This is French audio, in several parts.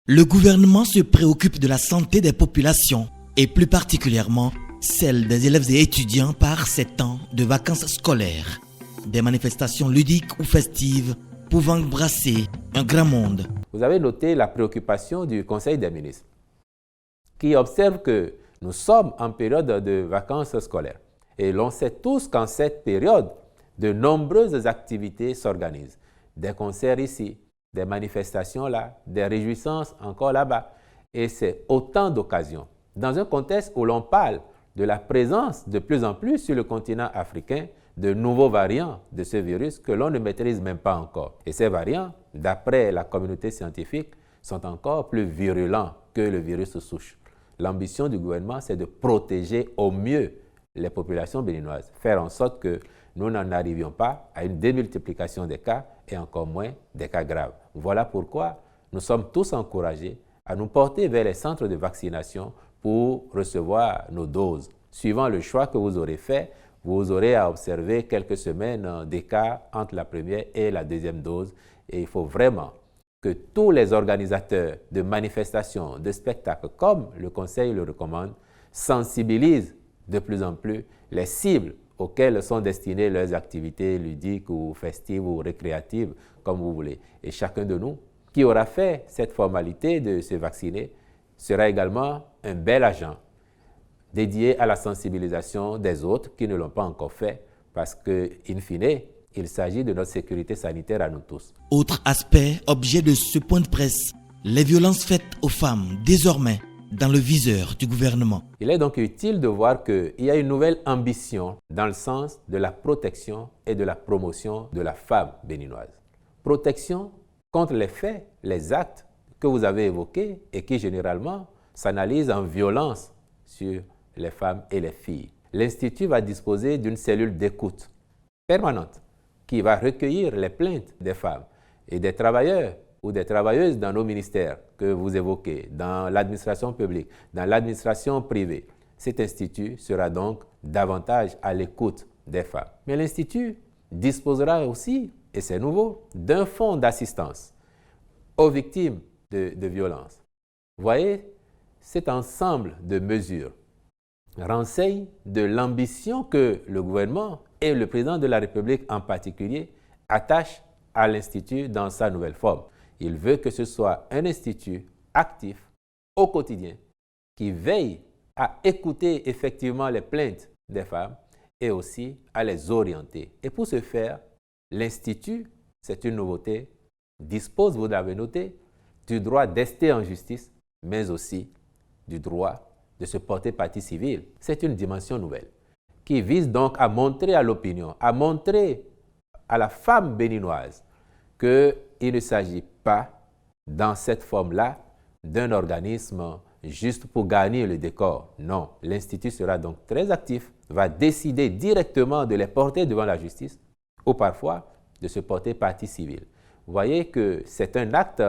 Le gouvernement se préoccupe de la santé des populations et plus particulièrement celle des élèves et étudiants par ces temps de vacances scolaires. Des manifestations ludiques ou festives pouvant brasser un grand monde. Vous avez noté la préoccupation du Conseil des ministres qui observe que nous sommes en période de vacances scolaires. Et l'on sait tous qu'en cette période, de nombreuses activités s'organisent. Des concerts ici, des manifestations là, des réjouissances encore là-bas. Et c'est autant d'occasions. Dans un contexte où l'on parle de la présence de plus en plus sur le continent africain de nouveaux variants de ce virus que l'on ne maîtrise même pas encore. Et ces variants, d'après la communauté scientifique, sont encore plus virulents que le virus souche. L'ambition du gouvernement, c'est de protéger au mieux les populations béninoises, faire en sorte que nous n'en arrivions pas à une démultiplication des cas et encore moins des cas graves. Voilà pourquoi nous sommes tous encouragés à nous porter vers les centres de vaccination pour recevoir nos doses. Suivant le choix que vous aurez fait, vous aurez à observer quelques semaines d'écart entre la première et la deuxième dose. Et il faut vraiment que tous les organisateurs de manifestations, de spectacles, comme le Conseil le recommande, sensibilisent de plus en plus les cibles auxquelles sont destinées leurs activités ludiques ou festives ou récréatives, comme vous voulez. Et chacun de nous qui aura fait cette formalité de se vacciner sera également un bel agent dédié à la sensibilisation des autres qui ne l'ont pas encore fait, parce que, in fine, il s'agit de notre sécurité sanitaire à nous tous. Autre aspect, objet de ce point de presse, les violences faites aux femmes, désormais dans le viseur du gouvernement. Il est donc utile de voir qu'il y a une nouvelle ambition dans le sens de la protection et de la promotion de la femme béninoise. Protection contre les faits, les actes que vous avez évoqués et qui généralement s'analysent en violence sur les femmes et les filles. L'Institut va disposer d'une cellule d'écoute permanente qui va recueillir les plaintes des femmes et des travailleurs ou des travailleuses dans nos ministères que vous évoquez, dans l'administration publique, dans l'administration privée. Cet institut sera donc davantage à l'écoute des femmes. Mais l'Institut disposera aussi, et c'est nouveau, d'un fonds d'assistance aux victimes de violences. Vous voyez, cet ensemble de mesures renseigne de l'ambition que le gouvernement et le président de la République en particulier attachent à l'Institut dans sa nouvelle forme. Il veut que ce soit un institut actif au quotidien qui veille à écouter effectivement les plaintes des femmes et aussi à les orienter. Et pour ce faire, l'Institut, c'est une nouveauté, dispose, vous l'avez noté, du droit d'ester en justice, mais aussi du droit de se porter partie civile. C'est une dimension nouvelle qui vise donc à montrer à l'opinion, à montrer à la femme béninoise qu'il ne s'agit pas, dans cette forme-là, d'un organisme juste pour gagner le décor. Non, l'Institut sera donc très actif, va décider directement de les porter devant la justice ou parfois de se porter partie civile. Vous voyez que c'est un acte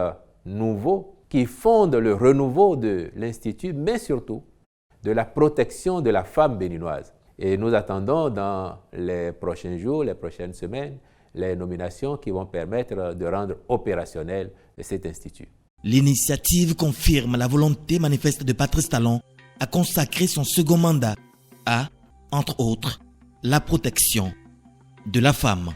nouveau qui fonde le renouveau de l'Institut, mais surtout de la protection de la femme béninoise. Et nous attendons dans les prochains jours, les prochaines semaines, les nominations qui vont permettre de rendre opérationnel cet institut. L'initiative confirme la volonté manifeste de Patrice Talon à consacrer son second mandat à, entre autres, la protection de la femme.